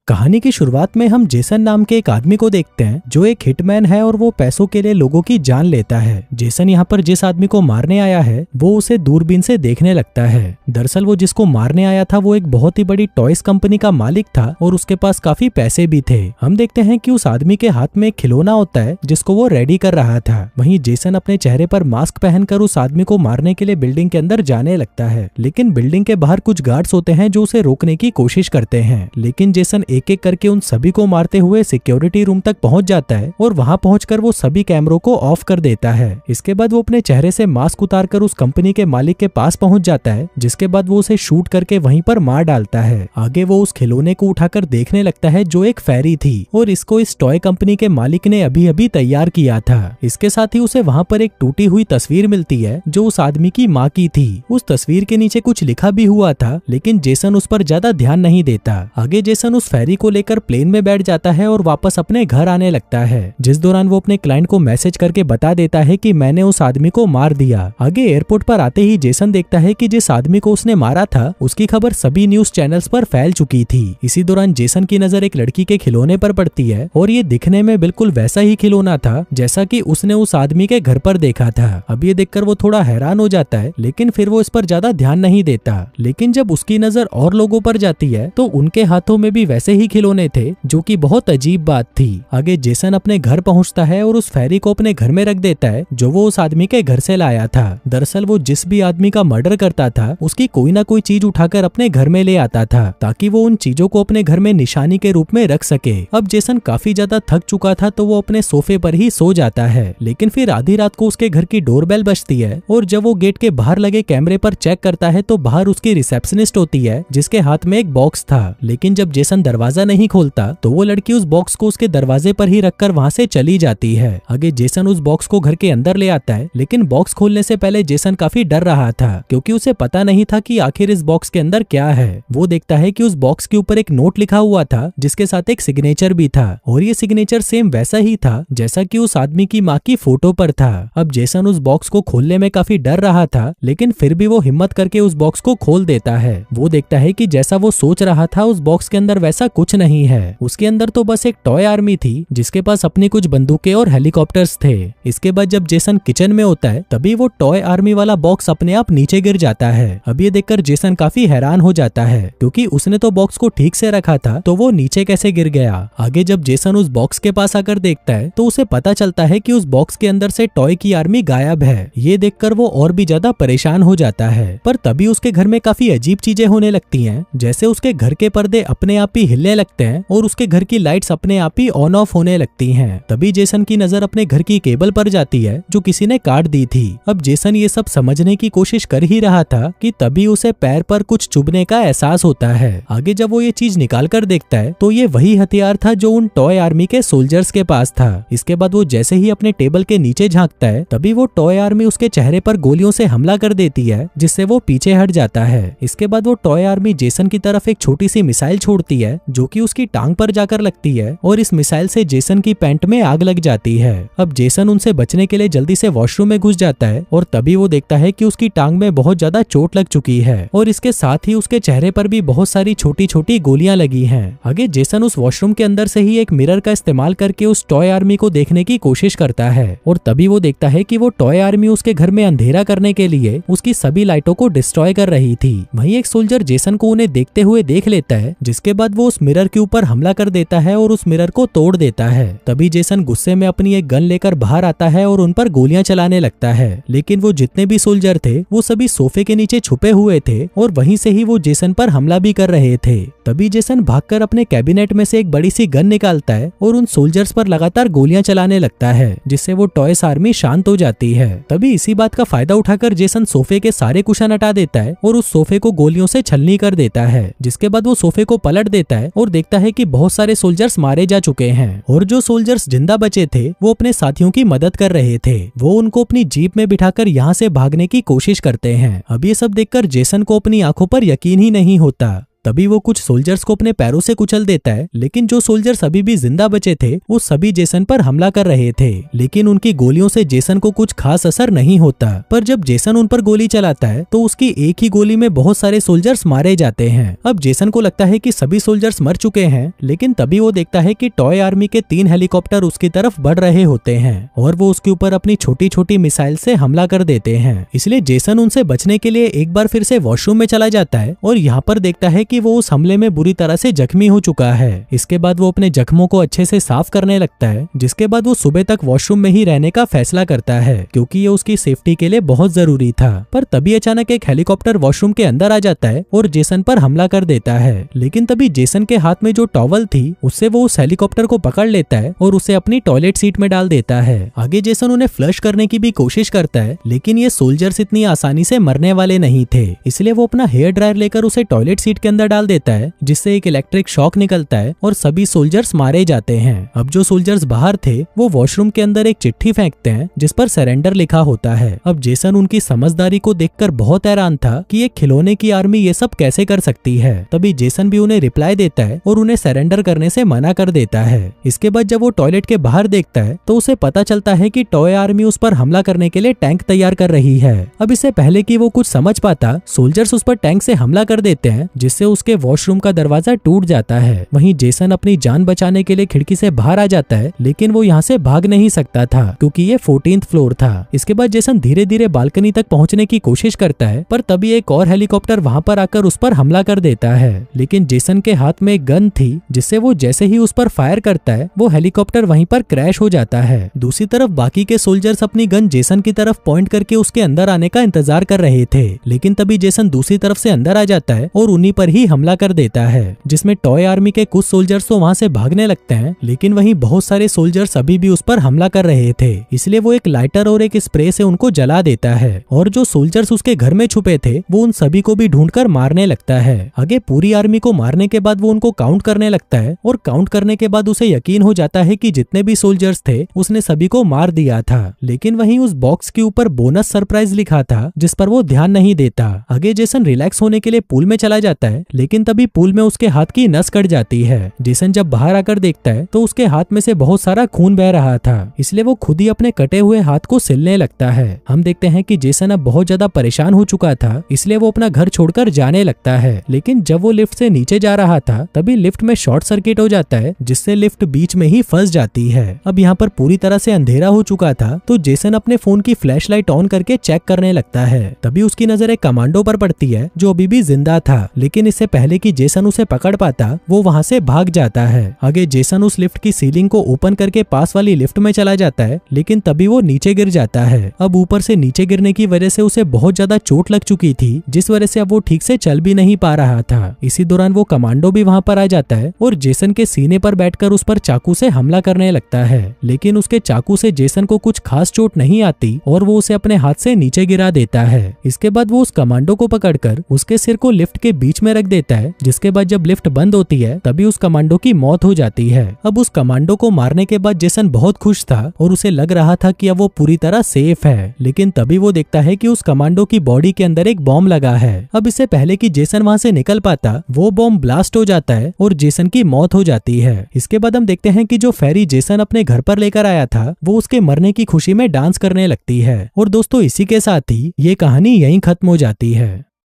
कहानी की शुरुआत में हम जेसन नाम के एक आदमी को देखते हैं जो एक हिटमैन है और वो पैसों के लिए लोगों की जान लेता है। जेसन यहाँ पर जिस आदमी को मारने आया है वो उसे दूरबीन से देखने लगता है। दरअसल वो जिसको मारने आया था वो एक बहुत ही बड़ी टॉयज कंपनी का मालिक था और उसके पास काफी पैसे भी थे। हम देखते हैं कि उस आदमी के हाथ में एक खिलौना होता है जिसको वो रेडी कर रहा था। वहीं जेसन अपने चेहरे पर मास्क पहनकर उस आदमी को मारने के लिए बिल्डिंग के अंदर जाने लगता है, लेकिन बिल्डिंग के बाहर कुछ गार्ड्स होते हैं जो उसे रोकने की कोशिश करते हैं। लेकिन जेसन एक एक करके उन सभी को मारते हुए सिक्योरिटी रूम तक पहुंच जाता है और वहां पहुंचकर वो सभी कैमरों को ऑफ कर देता है। इसके बाद वो अपने चेहरे से मास्क उतारकर उस कंपनी के मालिक के पास पहुंच जाता है, जिसके बाद वो उसे शूट करके वहीं पर मार डालता है। आगे वो उस खिलौने को उठाकर देखने लगता है जो एक फेरी थी और इसको इस टॉय कंपनी के मालिक ने अभी अभी तैयार किया था। इसके साथ ही उसे वहां पर एक टूटी हुई तस्वीर मिलती है जो उस आदमी की माँ की थी। उस तस्वीर के नीचे कुछ लिखा भी हुआ था, लेकिन जेसन उस पर ज्यादा ध्यान नहीं देता। आगे जेसन उस फेरी को लेकर प्लेन में बैठ जाता है और वापस अपने घर आने लगता है, जिस दौरान वो अपने क्लाइंट को मैसेज करके बता देता है कि मैंने उस आदमी को मार दिया। आगे एयरपोर्ट पर आते ही जेसन देखता है कि जिस आदमी को उसने मारा था उसकी खबर सभी न्यूज चैनल्स पर फैल चुकी थी। इसी दौरान जेसन की नजर एक लड़की के खिलौने पर पड़ती है और ये दिखने में बिल्कुल वैसा ही खिलौना था जैसा कि उसने उस आदमी के घर पर देखा था। अब ये देखकर वो थोड़ा हैरान हो जाता है, लेकिन फिर वो इस पर ज्यादा ध्यान नहीं देता। लेकिन जब उसकी नजर और लोगों पर जाती है तो उनके हाथों में भी वैसे ही खिलौने थे, जो कि बहुत अजीब बात थी। आगे जेसन अपने घर पहुंचता है और उस फेरी को अपने घर में रख देता है जो वो उस आदमी के घर से लाया था। दरअसल वो जिस भी आदमी का मर्डर करता था उसकी कोई ना कोई चीज उठाकर अपने घर में ले आता था ताकि वो उन चीजों को अपने घर में निशानी के रूप में रख सके। अब जेसन काफी ज्यादा थक चुका था तो वो अपने सोफे पर ही सो जाता है, लेकिन फिर आधी रात को उसके घर की डोरबेल बजती है और जब वो गेट के बाहर लगे कैमरे पर चेक करता है तो बाहर उसकी रिसेप्शनिस्ट होती है जिसके हाथ में एक बॉक्स था। लेकिन जब जेसन दरवाजा नहीं खोलता तो वो लड़की उस बॉक्स को उसके दरवाजे पर ही रखकर वहां से चली जाती है। आगे जेसन उस बॉक्स को घर के अंदर ले आता है, लेकिन बॉक्स खोलने से पहले जेसन काफी डर रहा था क्योंकि उसे पता नहीं था कि आखिर इस बॉक्स के अंदर क्या है। वो देखता है कि उस बॉक्स के ऊपर एक नोट लिखा हुआ था जिसके साथ एक सिग्नेचर भी था और ये सिग्नेचर सेम वैसा ही था जैसा कि उस आदमी की माँ की फोटो पर था। अब जेसन उस बॉक्स को खोलने में काफी डर रहा था, लेकिन फिर भी वो हिम्मत करके उस बॉक्स को खोल देता है। वो देखता है कि जैसा वो सोच रहा था उस बॉक्स के अंदर वैसा कुछ नहीं है। उसके अंदर तो बस एक टॉय आर्मी थी जिसके पास अपनी कुछ बंदूकें और हेलीकॉप्टर्स थे। इसके बाद जब जेसन किचन में होता है तभी वो टॉय आर्मी वाला बॉक्स अपने आप नीचे गिर जाता है। अब ये देखकर जेसन काफी हैरान हो जाता है क्योंकि उसने तो बॉक्स को ठीक से रखा था तो वो नीचे कैसे गिर गया। आगे जब जेसन उस बॉक्स के पास आकर देखता है तो उसे पता चलता है कि उस बॉक्स के अंदर से टॉय की आर्मी गायब है। ये देखकर वो और भी ज्यादा परेशान हो जाता है, पर तभी उसके घर में काफी अजीब चीजें होने लगती हैं, जैसे उसके घर के पर्दे अपने आप ही हिलने लगते हैं और उसके घर की लाइट्स अपने आप ही ऑन ऑफ होने लगती हैं। तभी जेसन की नजर अपने घर की केबल पर जाती है जो किसी ने काट दी थी। अब जेसन ये सब समझने की कोशिश कर ही रहा था कि तभी उसे पैर पर कुछ चुभने का एहसास होता है। आगे जब वो ये चीज निकाल कर देखता है तो ये वही हथियार था जो उन टॉय आर्मी के सोल्जर्स के पास था। इसके बाद वो जैसे ही अपने टेबल के नीचे झांकता है तभी वो टॉय आर्मी उसके चेहरे पर गोलियों से हमला कर देती है, जिससे वो पीछे हट जाता है। इसके बाद वो टॉय आर्मी जेसन की तरफ एक छोटी सी मिसाइल छोड़ती है जो कि उसकी टांग पर जाकर लगती है और इस मिसाइल से जेसन की पैंट में आग लग जाती है। अब जेसन उनसे बचने के लिए जल्दी से वॉशरूम में घुस जाता है और तभी वो देखता है कि उसकी टांग में बहुत ज्यादा चोट लग चुकी है और इसके साथ ही उसके चेहरे पर भी बहुत सारी छोटी छोटी गोलियां लगी हैं। आगे जेसन उस वॉशरूम के अंदर से ही एक मिरर का इस्तेमाल करके उस टॉय आर्मी को देखने की कोशिश करता है और तभी वो देखता है कि वो टॉय आर्मी उसके घर में अंधेरा करने के लिए उसकी सभी लाइटों को डिस्ट्रॉय कर रही थी। वहीं एक सोल्जर जेसन को उन्हें देखते हुए देख लेता है, जिसके बाद वो उस मिरर के ऊपर हमला कर देता है और उस मिरर को तोड़ देता है। तभी जेसन गुस्से में अपनी एक गन लेकर बाहर आता है और उन पर गोलियां चलाने लगता है, लेकिन वो जितने भी सोल्जर थे वो सभी सोफे के नीचे छुपे हुए थे और वहीं से ही वो जेसन पर हमला भी कर रहे थे। तभी जेसन भागकर अपने कैबिनेट में से एक बड़ी सी गन निकालता है और उन सोल्जर्स पर लगातार गोलियां चलाने लगता है, जिससे वो टॉयस आर्मी शांत हो जाती है। तभी इसी बात का फायदा उठाकर जेसन सोफे के सारे कुशन हटा देता है और उस सोफे को गोलियों से छलनी कर देता है, जिसके बाद वो सोफे को पलट देता है और देखता है कि बहुत सारे सोल्जर्स मारे जा चुके हैं और जो सोल्जर्स जिंदा बचे थे वो अपने साथियों की मदद कर रहे थे। वो उनको अपनी जीप में बिठाकर यहाँ से भागने की कोशिश करते हैं। अब ये सब देखकर जेसन को अपनी आंखों पर यकीन ही नहीं होता। तभी वो कुछ सोल्जर्स को अपने पैरों से कुचल देता है, लेकिन जो सोल्जर्स अभी भी जिंदा बचे थे वो सभी जेसन पर हमला कर रहे थे, लेकिन उनकी गोलियों से जेसन को कुछ खास असर नहीं होता। पर जब जेसन उन पर गोली चलाता है तो उसकी एक ही गोली में बहुत सारे सोल्जर्स मारे जाते हैं। अब जेसन को लगता है कि सभी सोल्जर्स मर चुके हैं, लेकिन तभी वो देखता है कि टॉय आर्मी के 3 हेलीकॉप्टर उसकी तरफ बढ़ रहे होते हैं और वो उसके ऊपर अपनी छोटी छोटी मिसाइल से हमला कर देते हैं। इसलिए जेसन उनसे बचने के लिए एक बार फिर से वॉशरूम में चला जाता है और यहाँ पर देखता है कि वो उस हमले में बुरी तरह से जख्मी हो चुका है। इसके बाद वो अपने जख्मों को अच्छे से साफ करने लगता है, जिसके बाद वो सुबह तक वॉशरूम में ही रहने का फैसला करता है क्योंकि ये उसकी सेफ्टी के लिए बहुत जरूरी था। पर तभी अचानक एक हेलीकॉप्टर वॉशरूम के अंदर आ जाता है और जेसन पर हमला कर देता है, लेकिन तभी जेसन के हाथ में जो टॉवल थी उससे वो उस हेलीकॉप्टर को पकड़ लेता है और उसे अपनी टॉयलेट सीट में डाल देता है। आगे जेसन उन्हें फ्लश करने की भी कोशिश करता है, लेकिन ये सोल्जर्स इतनी आसानी से मरने वाले नहीं थे, इसलिए वो अपना हेयर ड्रायर लेकर उसे टॉयलेट सीट के अंदर डाल देता है, जिससे एक इलेक्ट्रिक शॉक निकलता है और सभी सोल्जर्स मारे जाते हैं। अब जो सोल्जर्स बाहर थे वो वॉशरूम के अंदर एक चिट्ठी फेंकते हैं जिस पर सरेंडर लिखा होता है। अब जेसन उनकी समझदारी को देखकर बहुत हैरान था कि एक खिलौने की आर्मी ये सब कैसे कर सकती है। तभी जेसन भी उन्हें रिप्लाई देता है और उन्हें सरेंडर करने से मना कर देता है। इसके बाद जब वो टॉयलेट के बाहर देखता है तो उसे पता चलता है कि टॉय आर्मी उस पर हमला करने के लिए टैंक तैयार कर रही है। अब इससे पहले कि वो कुछ समझ पाता, सोल्जर्स उस पर टैंक से हमला कर देते हैं, जिससे उसके वॉशरूम का दरवाजा टूट जाता है। वहीं जेसन अपनी जान बचाने के लिए खिड़की से बाहर आ जाता है, लेकिन वो यहाँ से भाग नहीं सकता था क्योंकि ये 14th फ्लोर था। इसके बाद जेसन धीरे धीरे बालकनी तक पहुंचने की कोशिश करता है, पर तभी एक और हेलीकॉप्टर वहां पर आकर उस पर हमला कर देता है, लेकिन जेसन के हाथ में एक गन थी, जिससे वो जैसे ही उस पर फायर करता है वो हेलीकॉप्टर वहीं पर क्रैश हो जाता है। दूसरी तरफ बाकी के सोल्जर्स अपनी गन जेसन की तरफ पॉइंट करके उसके अंदर आने का इंतजार कर रहे थे, लेकिन तभी जेसन दूसरी तरफ से अंदर आ जाता है और उन्हीं पर ही हमला कर देता है, जिसमें टॉय आर्मी के कुछ सोल्जर्स तो वहां से भागने लगते हैं, लेकिन वहीं बहुत सारे सोल्जर्स अभी भी उस पर हमला कर रहे थे। इसलिए वो एक लाइटर और एक स्प्रे से उनको जला देता है और जो सोल्जर्स उसके घर में छुपे थे वो उन सभी को भी ढूंढकर मारने लगता है। आगे पूरी आर्मी को मारने के बाद वो उनको काउंट करने लगता है और काउंट करने के बाद उसे यकीन हो जाता है कि जितने भी सोल्जर्स थे उसने सभी को मार दिया था, लेकिन वहीं उस बॉक्स के ऊपर बोनस सरप्राइज लिखा था जिस पर वो ध्यान नहीं देता। आगे जेसन रिलैक्स होने के लिए पूल में चला जाता है, लेकिन तभी पूल में उसके हाथ की नस कट जाती है। जेसन जब बाहर आकर देखता है तो उसके हाथ में से बहुत सारा खून बह रहा था, इसलिए वो खुद ही अपने कटे हुए हाथ को सिलने लगता है। हम देखते हैं कि जेसन अब बहुत ज्यादा परेशान हो चुका था, इसलिए वो अपना घर छोड़कर जाने लगता है, लेकिन जब वो लिफ्ट से नीचे जा रहा था तभी लिफ्ट में शॉर्ट सर्किट हो जाता है, जिससे लिफ्ट बीच में ही फंस जाती है। अब यहाँ पर पूरी तरह से अंधेरा हो चुका था, तो जेसन अपने फोन की फ्लैशलाइट ऑन करके चेक करने लगता है। तभी उसकी नजर एक कमांडो पर पड़ती है जो अभी भी जिंदा था, लेकिन इससे पहले कि जेसन उसे पकड़ पाता वो वहाँ से भाग जाता है। आगे जेसन उस लिफ्ट की सीलिंग को ओपन करके पास वाली लिफ्ट में चला जाता है, लेकिन तभी वो नीचे गिर जाता है। अब ऊपर से नीचे गिरने की वजह से उसे बहुत ज्यादा चोट लग चुकी थी, जिस वजह से अब वो ठीक से चल भी नहीं पा रहा था। इसी दौरान वो कमांडो भी वहाँ पर आ जाता है और जेसन के सीने पर बैठकर उस पर चाकू से हमला करने लगता है, लेकिन उसके चाकू से जेसन को कुछ खास चोट नहीं आती और वो उसे अपने हाथ से नीचे गिरा देता है। इसके बाद वो उस कमांडो को पकड़कर उसके सिर को लिफ्ट के बीच में रख देता है, जिसके बाद जब लिफ्ट बंद होती है तभी उस कमांडो की मौत हो जाती है। अब उस कमांडो को मारने के बाद जेसन बहुत खुश था और उसे लग रहा था कि अब वो पूरी तरह सेफ है, लेकिन तभी वो देखता है कि उस कमांडो की बॉडी के अंदर एक बॉम्ब लगा है। अब इससे पहले कि जेसन वहां से निकल पाता वो बॉम्ब ब्लास्ट हो जाता है और जेसन की मौत हो जाती है। इसके बाद हम देखते हैं कि जो फेरी जेसन अपने घर पर लेकर आया था वो उसके मरने की खुशी में डांस करने लगती है। और दोस्तों इसी के साथ ही ये कहानी यहीं खत्म हो जाती है।